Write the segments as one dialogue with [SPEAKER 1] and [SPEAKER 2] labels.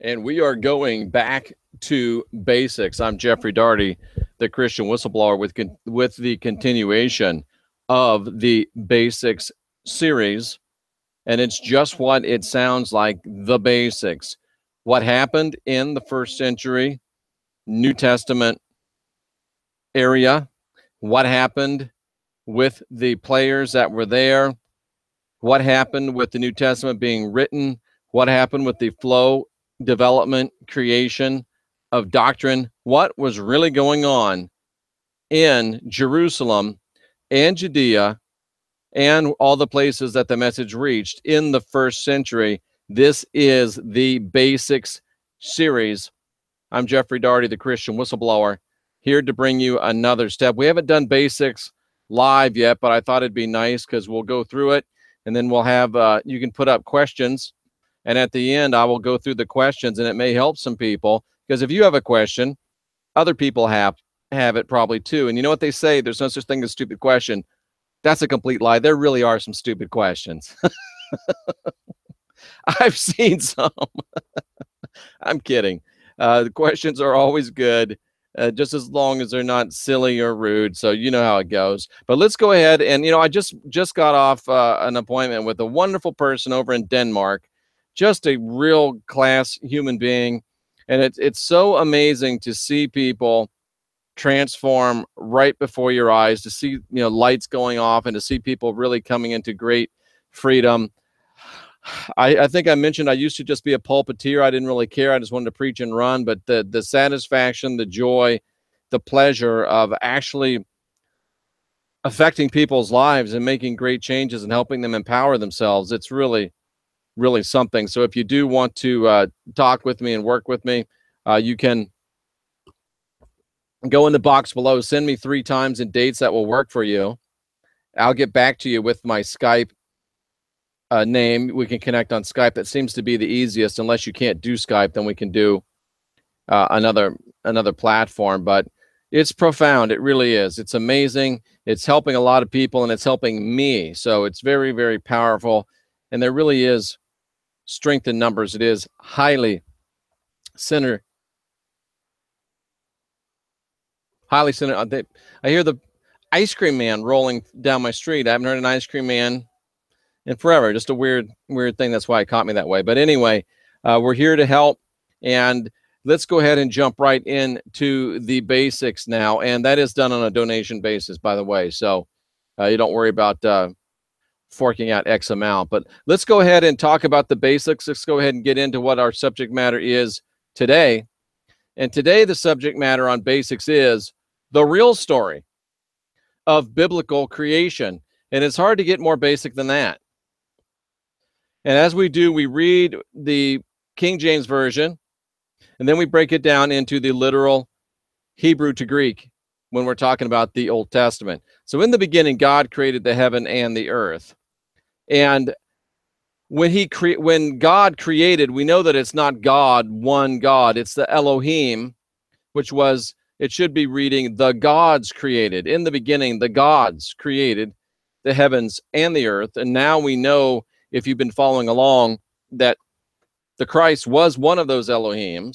[SPEAKER 1] And we are going back to basics. I'm Jeffrey Daugherty, the Christian whistleblower, with the continuation of the basics series. And it's just what it sounds like, the basics. What happened in the first century New Testament area, what happened with the players that were there, what happened with the New Testament being written, what happened with the flow, development, creation of doctrine, what was really going on in Jerusalem and Judea and all the places that the message reached in the first century. This is the Basics series. I'm Jeffrey Daugherty, the Christian whistleblower, here to bring you another step. We haven't done basics live yet, but I thought it'd be nice because we'll go through it and then we'll have, you can put up questions. And at the end, I will go through the questions and it may help some people, because if you have a question, other people have it probably too. And you know what they say? There's no such thing as a stupid question. That's a complete lie. There really are some stupid questions. I've seen some. I'm kidding. The questions are always good, just as long as they're not silly or rude. So you know how it goes. But let's go ahead and, I just got off an appointment with a wonderful person over in Denmark, just a real class human being. And it's so amazing to see people transform right before your eyes, to see, lights going off and to see people really coming into great freedom. I think I mentioned I used to just be a pulpiteer. I didn't really care. I just wanted to preach and run. But the satisfaction, the joy, the pleasure of actually affecting people's lives and making great changes and helping them empower themselves, it's really, really something. So if you do want to talk with me and work with me, you can go in the box below. Send me 3 times and dates that will work for you. I'll get back to you with my Skype name. We can connect on Skype. That seems to be the easiest. Unless you can't do Skype, then we can do another platform. But it's profound. It really is. It's amazing. It's helping a lot of people, and it's helping me. So it's very, very powerful. And there really is strength in numbers. It is highly centered. I hear the ice cream man rolling down my street. I haven't heard an ice cream man in forever. Just a weird thing. That's why it caught me that way. But anyway, we're here to help, and let's go ahead and jump right into the basics now. And that is done on a donation basis, by the way. So you don't worry about forking out X amount. But let's go ahead and talk about the basics. Let's go ahead and get into what our subject matter is today. And today, the subject matter on basics is the real story of biblical creation. And it's hard to get more basic than that. And as we do, we read the King James Version, and then we break it down into the literal Hebrew to Greek when we're talking about the Old Testament. So in the beginning, God created the heaven and the earth. And when God created, we know that it's not God, one God. It's the Elohim, which was, it should be reading, the gods created. In the beginning, the gods created the heavens and the earth. And now we know, if you've been following along, that the Christ was one of those Elohim.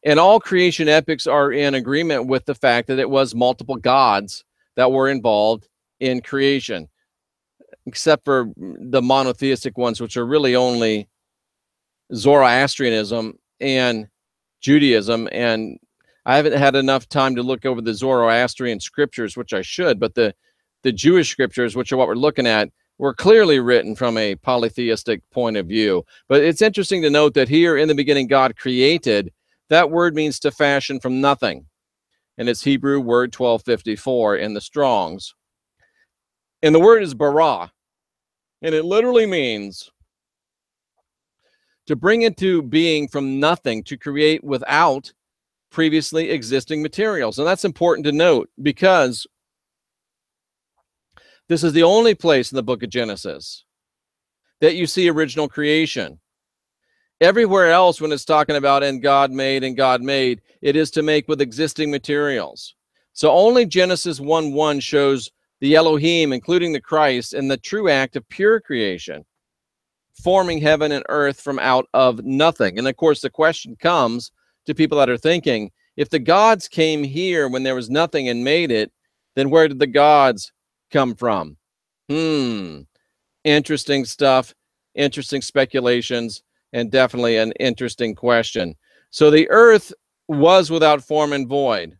[SPEAKER 1] And all creation epics are in agreement with the fact that it was multiple gods that were involved in creation, except for the monotheistic ones, which are really only Zoroastrianism and Judaism. And I haven't had enough time to look over the Zoroastrian scriptures, which I should, but the Jewish scriptures, which are what we're looking at, were clearly written from a polytheistic point of view. But it's interesting to note that here in the beginning, God created. That word means to fashion from nothing. And it's Hebrew word 1254 in the Strongs. And the word is bara. And it literally means to bring into being from nothing, to create without previously existing materials. And that's important to note, because this is the only place in the book of Genesis that you see original creation. Everywhere else, when it's talking about and God made, it is to make with existing materials. So only Genesis 1:1 shows the Elohim, including the Christ, and the true act of pure creation forming heaven and earth from out of nothing. And of course, the question comes to people that are thinking, if the gods came here when there was nothing and made it, then where did the gods come from? Interesting stuff, interesting speculations, and definitely an interesting question. So the earth was without form and void.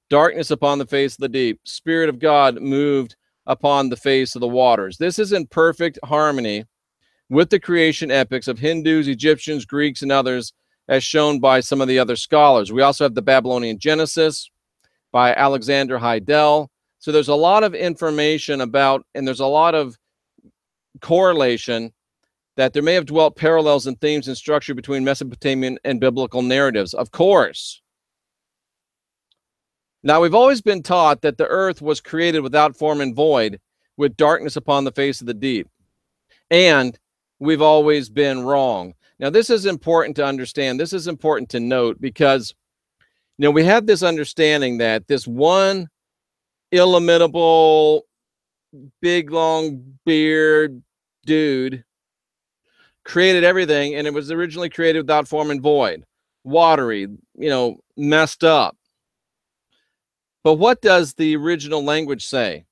[SPEAKER 1] Darkness upon the face of the deep. Spirit of God moved upon the face of the waters. This is in perfect harmony with the creation epics of Hindus, Egyptians, Greeks, and others, as shown by some of the other scholars. We also have the Babylonian Genesis by Alexander Heidel. So there's a lot of information about, and there's a lot of correlation that there may have dwelt parallels in themes and structure between Mesopotamian and biblical narratives. Of course. Now, we've always been taught that the earth was created without form and void, with darkness upon the face of the deep. And we've always been wrong. Now, this is important to understand. This is important to note because, we have this understanding that this one illimitable, big, long beard dude created everything, and it was originally created without form and void, watery, messed up. But what does the original language say?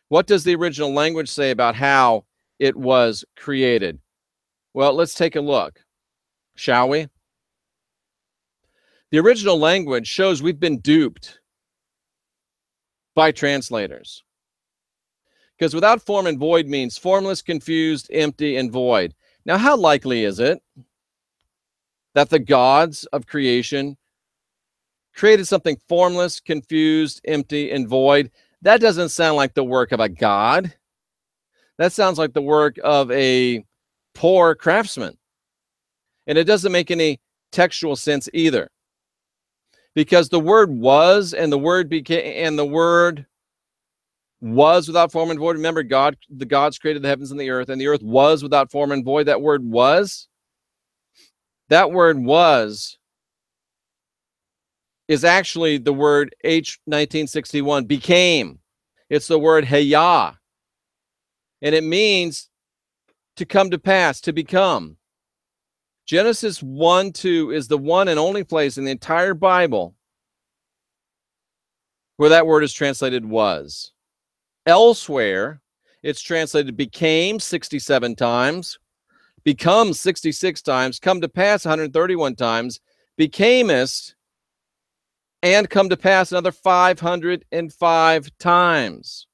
[SPEAKER 1] What does the original language say about how it was created? Well, let's take a look, shall we? The original language shows we've been duped by translators. Because without form and void means formless, confused, empty, and void. Now, how likely is it that the gods of creation created something formless, confused, empty, and void? That doesn't sound like the work of a god. That sounds like the work of a poor craftsman. And it doesn't make any textual sense either. Because the word was, and the word became, and the word was without form and void. Remember, the gods created the heavens and the earth was without form and void. That word was is actually the word H1961, became. It's the word heya. And it means to come to pass, to become. Genesis 1:2 is the one and only place in the entire Bible where that word is translated was. Elsewhere, it's translated became 67 times, become 66 times, come to pass 131 times, becamest, and come to pass another 505 times.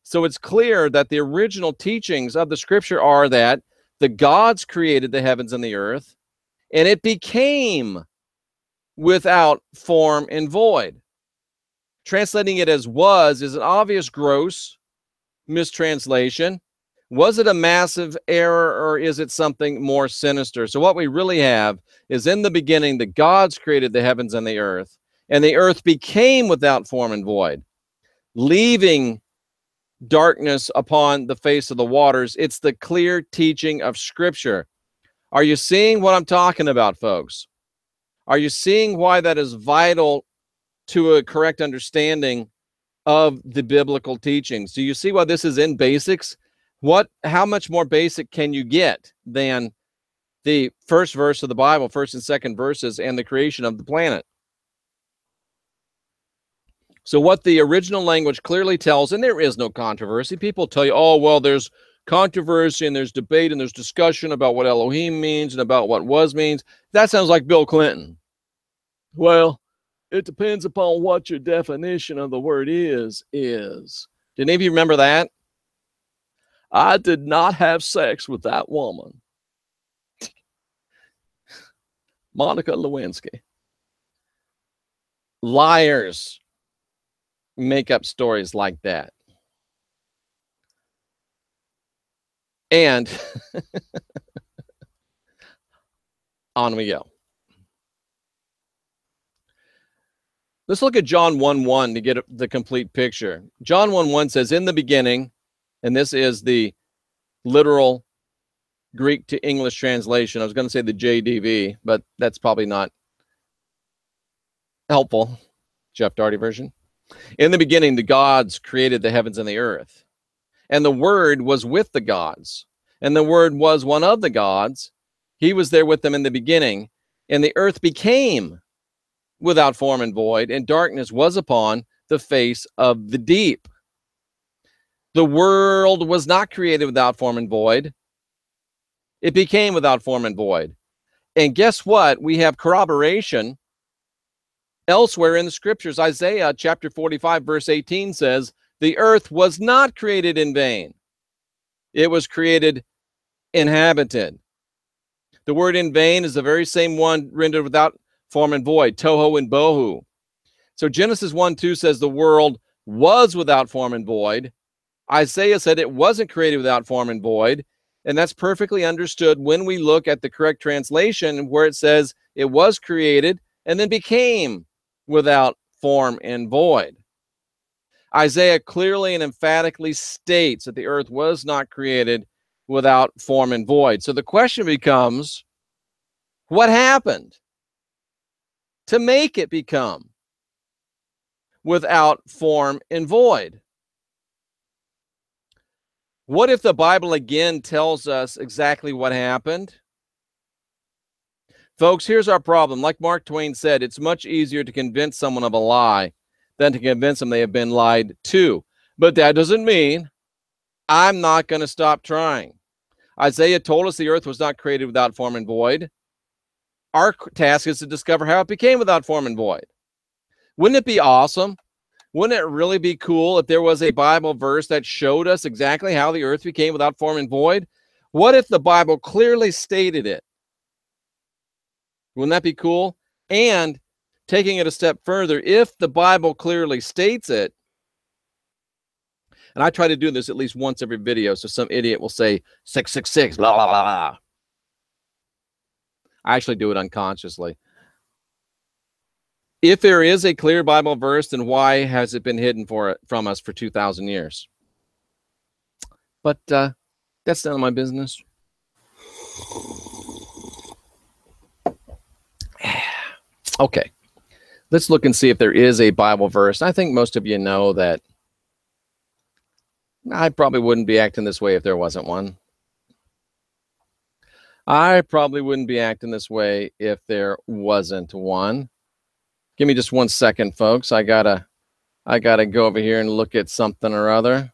[SPEAKER 1] So it's clear that the original teachings of the scripture are that the gods created the heavens and the earth, and it became without form and void. Translating it as was is an obvious gross mistranslation. Was it a massive error, or is it something more sinister? So what we really have is, in the beginning, the gods created the heavens and the earth became without form and void, leaving darkness upon the face of the waters. It's the clear teaching of Scripture. Are you seeing what I'm talking about, folks? Are you seeing why that is vital to a correct understanding of the biblical teachings? Do you see why this is in basics? How much more basic can you get than the first verse of the Bible, first and second verses, and the creation of the planet? So what the original language clearly tells, and there is no controversy. People tell you, oh, well, there's controversy and there's debate and there's discussion about what Elohim means and about what was means. That sounds like Bill Clinton. Well, it depends upon what your definition of the word is. Did any of you remember that? I did not have sex with that woman. Monica Lewinsky. Liars make up stories like that. And on we go. Let's look at John 1:1 to get the complete picture. John 1:1 says, in the beginning, and this is the literal Greek to English translation. I was going to say the JDV, but that's probably not helpful. Jeff Darty version. In the beginning, the gods created the heavens and the earth, and the Word was with the gods, And the Word was one of the gods. He was there with them in the beginning. And the earth became without form and void, and darkness was upon the face of the deep. The world was not created without form and void. It became without form and void. And guess what? We have corroboration elsewhere in the scriptures. Isaiah chapter 45, verse 18 says, the earth was not created in vain. It was created inhabited. The word in vain is the very same one rendered without form and void, toho and bohu. So Genesis 1:2 says the world was without form and void. Isaiah said it wasn't created without form and void. And that's perfectly understood when we look at the correct translation where it says it was created and then became without form and void. Isaiah clearly and emphatically states that the earth was not created without form and void. So the question becomes, what happened to make it become without form and void? What if the Bible again tells us exactly what happened? Folks, here's our problem. Like Mark Twain said, it's much easier to convince someone of a lie than to convince them they have been lied to. But that doesn't mean I'm not going to stop trying. Isaiah told us the earth was not created without form and void. Our task is to discover how it became without form and void. Wouldn't it be awesome? Wouldn't it really be cool if there was a Bible verse that showed us exactly how the earth became without form and void? What if the Bible clearly stated it? Wouldn't that be cool? And taking it a step further, if the Bible clearly states it, and I try to do this at least once every video, so some idiot will say 666, blah, blah, blah, blah. I actually do it unconsciously. If there is a clear Bible verse, then why has it been hidden from us for 2,000 years? But that's none of my business. Okay, let's look and see if there is a Bible verse. I think most of you know that I probably wouldn't be acting this way if there wasn't one. I probably wouldn't be acting this way if there wasn't one. Give me just 1 second, folks. I gotta go over here and look at something or other.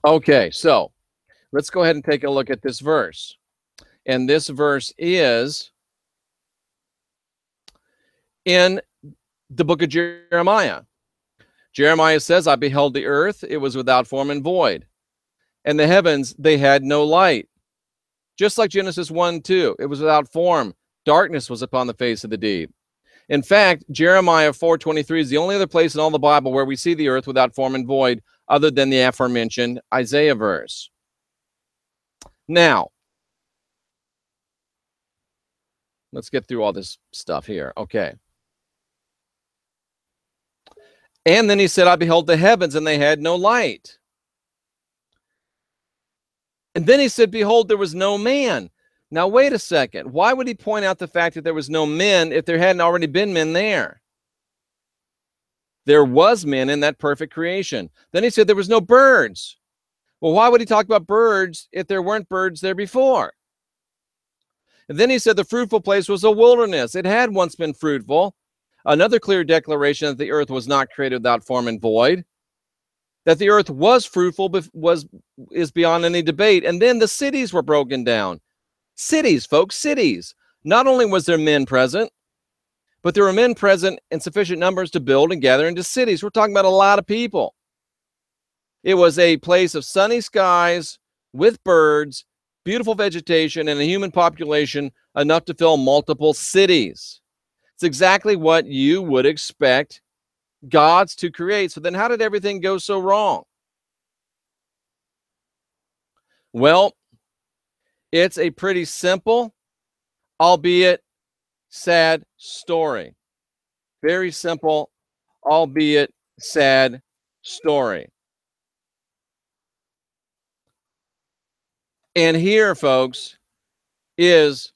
[SPEAKER 1] Okay, so let's go ahead and take a look at this verse. And this verse is in the book of Jeremiah. Jeremiah says, I beheld the earth, it was without form and void. And the heavens, they had no light. Just like Genesis 1:2, it was without form. Darkness was upon the face of the deep. In fact, Jeremiah 4:23 is the only other place in all the Bible where we see the earth without form and void, other than the aforementioned Isaiah verse. Now, let's get through all this stuff here. Okay. And then he said, I beheld the heavens, and they had no light. And then he said, behold, there was no man. Now, wait a second. Why would he point out the fact that there was no men if there hadn't already been men there? There was men in that perfect creation. Then he said there was no birds. Well, why would he talk about birds if there weren't birds there before? And then he said the fruitful place was a wilderness. It had once been fruitful. Another clear declaration that the earth was not created without form and void. That the earth was fruitful is beyond any debate. And then the cities were broken down. Cities, folks, cities. Not only was there men present, but there were men present in sufficient numbers to build and gather into cities. We're talking about a lot of people. It was a place of sunny skies with birds, beautiful vegetation, and a human population enough to fill multiple cities. It's exactly what you would expect gods to create. So then how did everything go so wrong? Well, it's a pretty simple, albeit sad story. Very simple, albeit sad story. And here, folks, is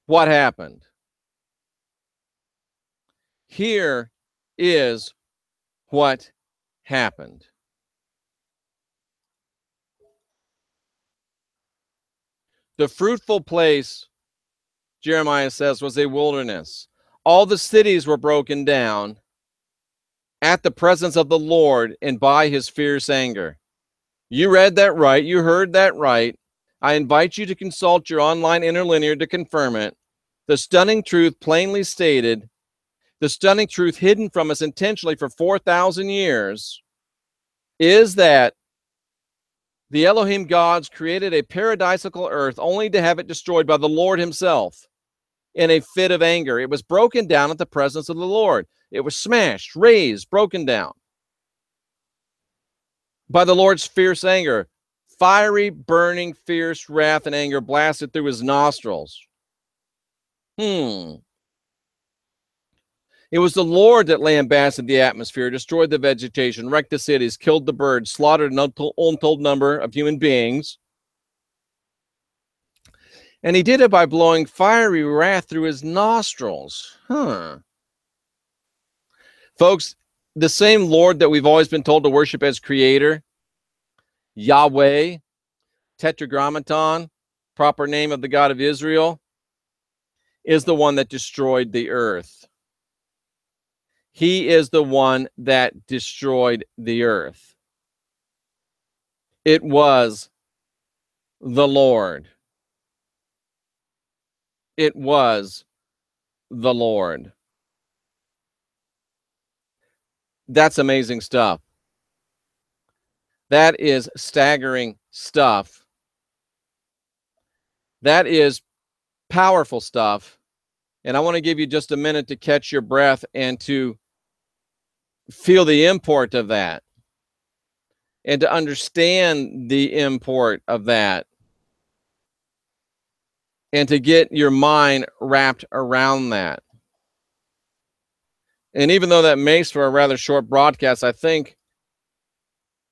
[SPEAKER 1] what happened. here is what happened. The fruitful place, Jeremiah says, was a wilderness. All the cities were broken down at the presence of the Lord and by his fierce anger. You read that right. You heard that right. I invite you to consult your online interlinear to confirm it. The stunning truth plainly stated, the stunning truth hidden from us intentionally for 4,000 years, is that the Elohim gods created a paradisical earth only to have it destroyed by the Lord himself in a fit of anger. It was broken down at the presence of the Lord. It was smashed, razed, broken down by the Lord's fierce anger. Fiery, burning, fierce wrath and anger blasted through his nostrils. It was the Lord that lambasted the atmosphere, destroyed the vegetation, wrecked the cities, killed the birds, slaughtered an untold number of human beings. And he did it by blowing fiery wrath through his nostrils. Folks, the same Lord that we've always been told to worship as creator, Yahweh, Tetragrammaton, proper name of the God of Israel, is the one that destroyed the earth. He is the one that destroyed the earth. It was the Lord. It was the Lord. That's amazing stuff. That is staggering stuff. That is powerful stuff. And I want to give you just a minute to catch your breath and to feel the import of that and to understand the import of that and to get your mind wrapped around that. And even though that makes for a rather short broadcast, I think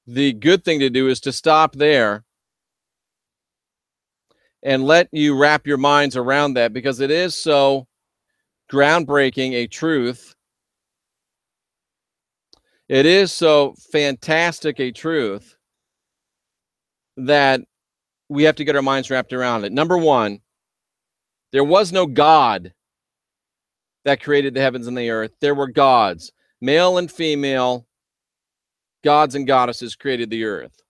[SPEAKER 1] the good thing to do is to stop there and let you wrap your minds around that, because it is so groundbreaking a truth. It is so fantastic a truth that we have to get our minds wrapped around it. Number one, there was no God that created the heavens and the earth. There were gods, male and female, gods and goddesses created the earth.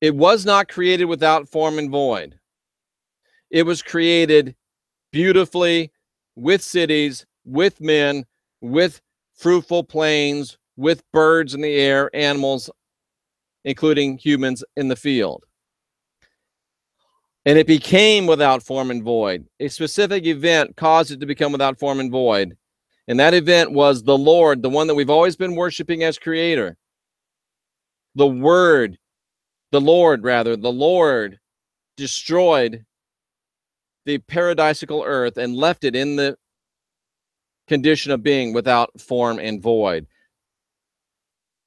[SPEAKER 1] It was not created without form and void. It was created beautifully, with cities, with men, with fruitful plains, with birds in the air, animals, including humans in the field. And it became without form and void. A specific event caused it to become without form and void. And that event was the Lord, the one that we've always been worshiping as creator. The Lord destroyed the paradisical earth and left it in the condition of being without form and void.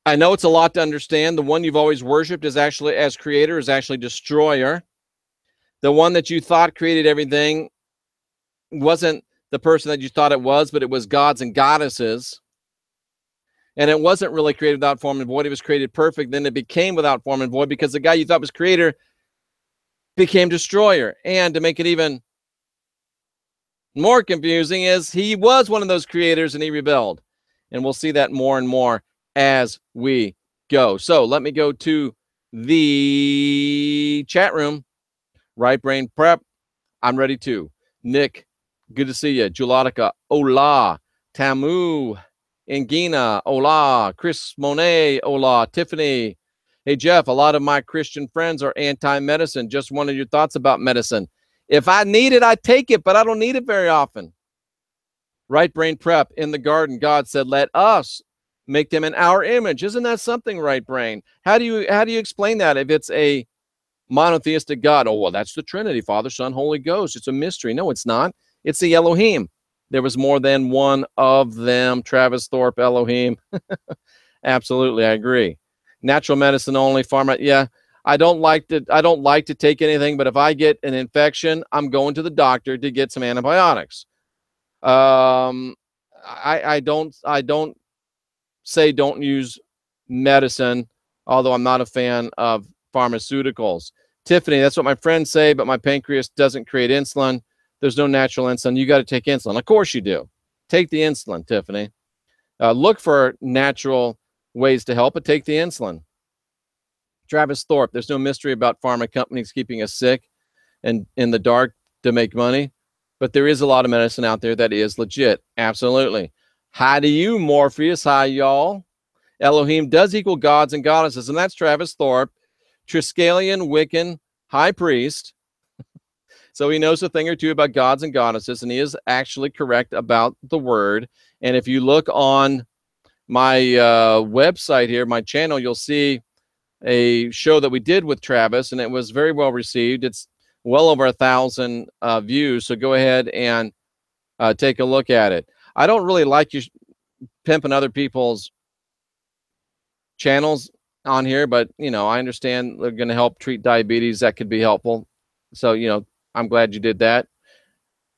[SPEAKER 1] I know it's a lot to understand. The one you've always worshipped is actually, as creator, is actually destroyer. The one that you thought created everything wasn't the person that you thought it was, but it was gods and goddesses. And it wasn't really created without form and void. It was created perfect. Then it became without form and void because the guy you thought was creator became destroyer. And to make it even more confusing is he was one of those creators and he rebelled. And we'll see that more and more as we go. So let me go to the chat room. Right Brain Prep, I'm ready too. Nick, good to see you. Julatica, hola. Tamu, Engina, hola. Chris Monet, hola. Tiffany, hey Jeff, a lot of my Christian friends are anti-medicine. Just wanted your thoughts about medicine. If I need it, I take it, but I don't need it very often. Right Brain Prep, in the garden, God said, let us make them in our image. Isn't that something, Right Brain? How do you explain that if it's a monotheistic God? Oh, well, that's the Trinity, Father, Son, Holy Ghost. It's a mystery. No, it's not. It's the Elohim. There was more than one of them. Travis Thorpe, Elohim. Absolutely, I agree. Natural medicine only, pharma. Yeah, I don't like to take anything, but if I get an infection, I'm going to the doctor to get some antibiotics. I don't say don't use medicine, although I'm not a fan of pharmaceuticals. Tiffany, that's what my friends say, but my pancreas doesn't create insulin. There's no natural insulin. You got to take insulin. Of course you do. Take the insulin, Tiffany. Look for natural ways to help, but take the insulin. Travis Thorpe, there's no mystery about pharma companies keeping us sick and in the dark to make money, but there is a lot of medicine out there that is legit. Absolutely. Hi to you, Morpheus. Hi, y'all. Elohim does equal gods and goddesses, and that's Travis Thorpe, Triskelion Wiccan high priest. So he knows a thing or two about gods and goddesses, and he is actually correct about the word. And if you look on my website here, my channel, you'll see a show that we did with Travis, and it was very well received. It's well over 1,000 views, so go ahead and take a look at it. I don't really like you pimping other people's channels on here, but you know, I understand they're going to help treat diabetes. That could be helpful. So, you know, I'm glad you did that.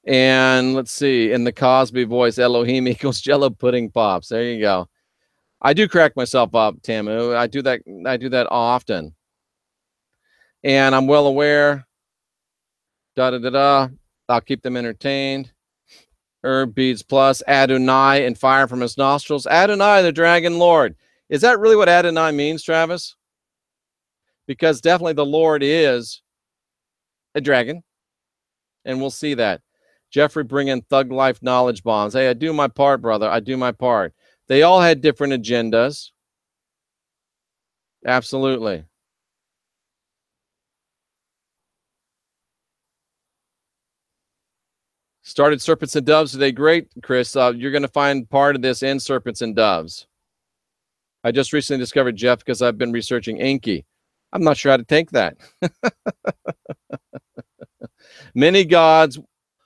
[SPEAKER 1] And let's see, in the Cosby voice, Elohim equals Jello pudding pops. There you go. I do crack myself up, Tamu. I do that often. And I'm well aware. I'll keep them entertained. Herb beads plus Adonai and fire from his nostrils. Adonai, the dragon lord. Is that really what Adonai means, Travis? Because definitely the Lord is a dragon. And we'll see that. Jeffrey, bring in thug life knowledge bombs. Hey, I do my part, brother. I do my part. They all had different agendas. Absolutely. Started Serpents and Doves today. Great, Chris. You're going to find part of this in Serpents and Doves. I just recently discovered Jeff because I've been researching Inky. I'm not sure how to take that. Many gods,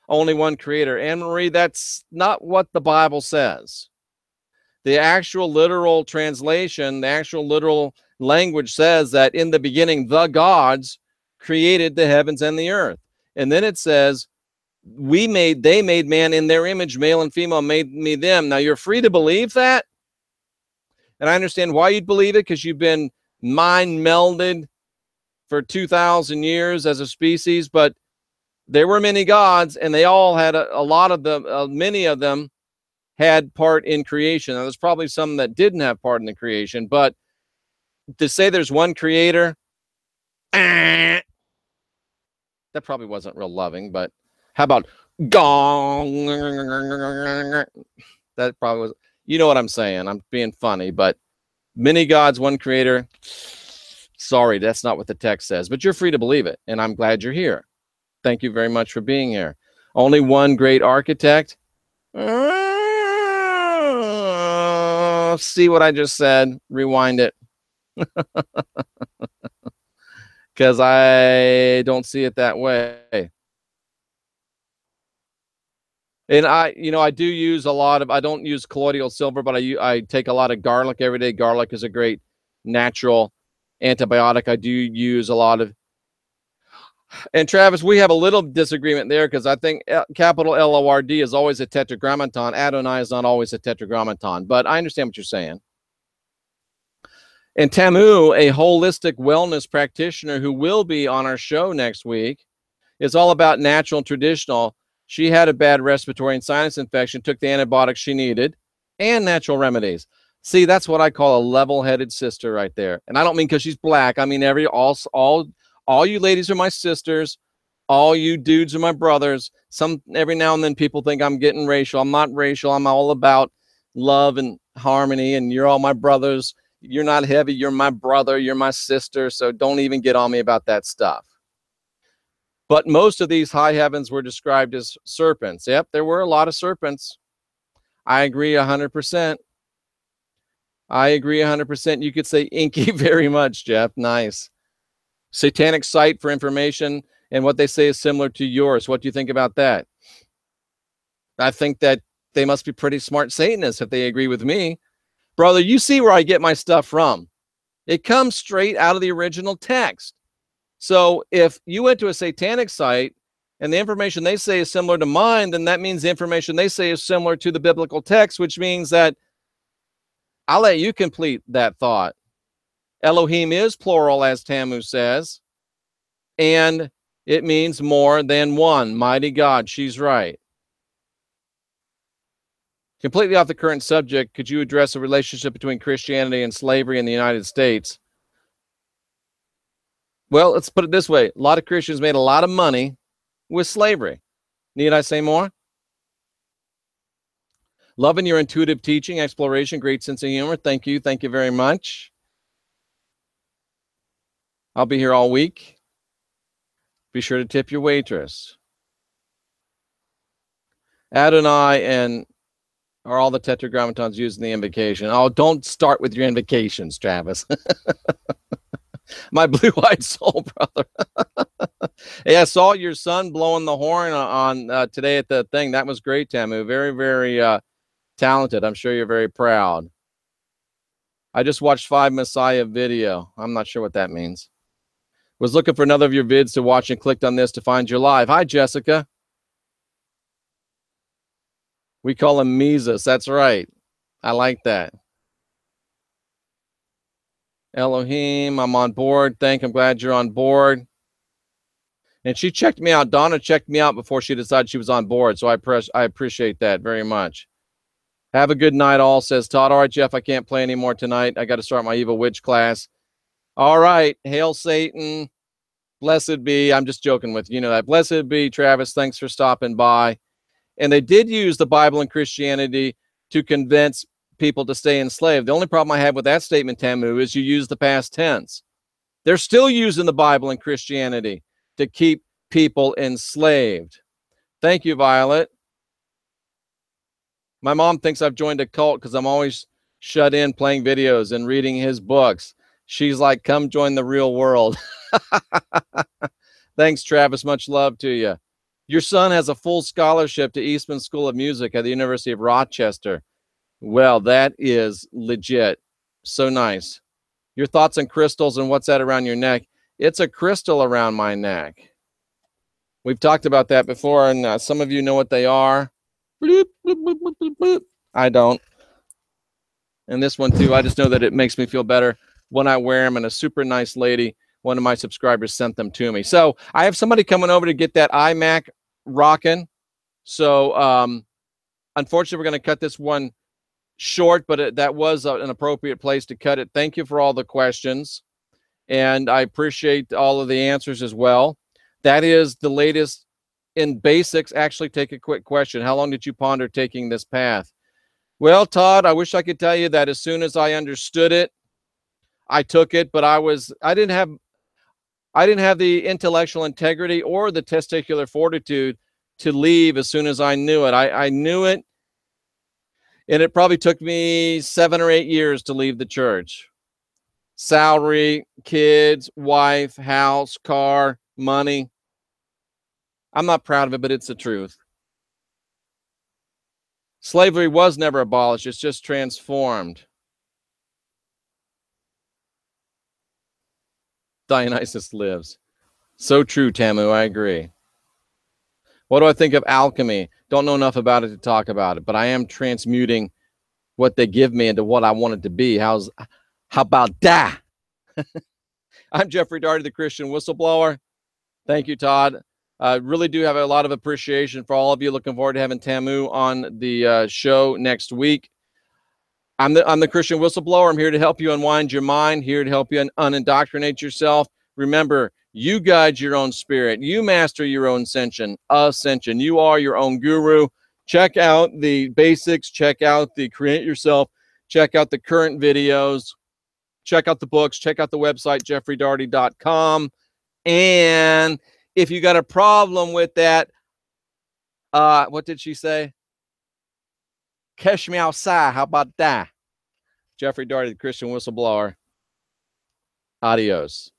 [SPEAKER 1] only one creator. Anne-Marie, that's not what the Bible says. The actual literal translation, the actual literal language says that in the beginning, the gods created the heavens and the earth. And then it says, they made man in their image, male and female made me them. Now you're free to believe that. And I understand why you'd believe it, because you've been mind melded for 2,000 years as a species, but there were many gods, and they all had a lot of them, many of them had part in creation. Now, there's probably some that didn't have part in the creation, but to say there's one creator, that probably wasn't real loving, but how about gong? That probably was, you know what I'm saying. I'm being funny, but many gods, one creator. Sorry, that's not what the text says, but you're free to believe it, and I'm glad you're here. Thank you very much for being here. Only one great architect. See what I just said? Rewind it. Because I don't see it that way. And I do use a lot of, I don't use colloidal silver, but I take a lot of garlic every day. Garlic is a great natural antibiotic. I do use a lot of. And Travis, we have a little disagreement there, because I think capital LORD is always a tetragrammaton. Adonai is not always a tetragrammaton, but I understand what you're saying. And Tamu, a holistic wellness practitioner who will be on our show next week, is all about natural and traditional. She had a bad respiratory and sinus infection, took the antibiotics she needed, and natural remedies. See, that's what I call a level-headed sister right there. And I don't mean because she's black. I mean all you ladies are my sisters. All you dudes are my brothers. Every now and then people think I'm getting racial. I'm not racial. I'm all about love and harmony, and you're all my brothers. You're not heavy. You're my brother. You're my sister. So don't even get on me about that stuff. But most of these high heavens were described as serpents. Yep, there were a lot of serpents. I agree 100%. I agree 100%. You could say inky very much, Jeff. Nice. Satanic site for information, and what they say is similar to yours. What do you think about that? I think that they must be pretty smart Satanists if they agree with me. Brother, you see where I get my stuff from. It comes straight out of the original text. So if you went to a satanic site and the information they say is similar to mine, then that means the information they say is similar to the biblical text, which means that I'll let you complete that thought. Elohim is plural, as Tamu says, and it means more than one. Mighty God, she's right. Completely off the current subject, could you address the relationship between Christianity and slavery in the United States? Well, let's put it this way. A lot of Christians made a lot of money with slavery. Need I say more? Loving your intuitive teaching, exploration, great sense of humor. Thank you. Thank you very much. I'll be here all week. Be sure to tip your waitress. Adonai and are all the tetragrammatons used in the invocation? Oh, don't start with your invocations, Travis. My blue-eyed soul brother. Hey, I saw your son blowing the horn on today at the thing. That was great, Tamu. Very, very talented. I'm sure you're very proud. I just watched 5 Messiah video. I'm not sure what that means. Was looking for another of your vids to watch and clicked on this to find your live. Hi, Jessica. We call him Mises. That's right. I like that. Elohim, I'm on board. I'm glad you're on board. And she checked me out. Donna checked me out before she decided she was on board. So I appreciate that very much. Have a good night, all, says Todd. All right, Jeff, I can't play anymore tonight. I got to start my Evil Witch class. All right. Hail Satan. Blessed be. I'm just joking with you. You know that. Blessed be, Travis. Thanks for stopping by. And they did use the Bible and Christianity to convince people to stay enslaved. The only problem I have with that statement, Tamu, is you use the past tense. They're still using the Bible and Christianity to keep people enslaved. Thank you, Violet. My mom thinks I've joined a cult because I'm always shut in playing videos and reading his books. She's like, come join the real world. Thanks, Travis. Much love to you. Your son has a full scholarship to Eastman School of Music at the University of Rochester. Well, that is legit. So nice. Your thoughts on crystals and what's that around your neck? It's a crystal around my neck. We've talked about that before, and some of you know what they are. Bloop, bloop, bloop, bloop, bloop, bloop. I don't. And this one, too, I just know that it makes me feel better when I wear them, and a super nice lady, one of my subscribers, sent them to me. So I have somebody coming over to get that iMac rocking. So unfortunately, we're going to cut this one short, but that was an appropriate place to cut it. Thank you for all the questions, and I appreciate all of the answers as well. That is the latest in basics. Actually, take a quick question. How long did you ponder taking this path? Well, Todd, I wish I could tell you that as soon as I understood it, I took it, but I didn't have the intellectual integrity or the testicular fortitude to leave as soon as I knew it. I knew it, and it probably took me 7 or 8 years to leave the church. Salary, kids, wife, house, car, money. I'm not proud of it, but it's the truth. Slavery was never abolished. It's just transformed. Dionysus lives. So true, Tamu. I agree. What do I think of alchemy? Don't know enough about it to talk about it, but I am transmuting what they give me into what I want it to be. How about that? I'm Jeffrey Darty, the Christian Whistleblower. Thank you, Todd. I really do have a lot of appreciation for all of you. Looking forward to having Tamu on the show next week. I'm the Christian Whistleblower. I'm here to help you unwind your mind, here to help you unindoctrinate yourself. Remember, you guide your own spirit. You master your own ascension. You are your own guru. Check out the basics. Check out the create yourself. Check out the current videos. Check out the books. Check out the website, jeffreydarty.com. And if you got a problem with that, what did she say? Catch me outside. How about that? Jeffrey Darty, the Christian Whistleblower. Adios.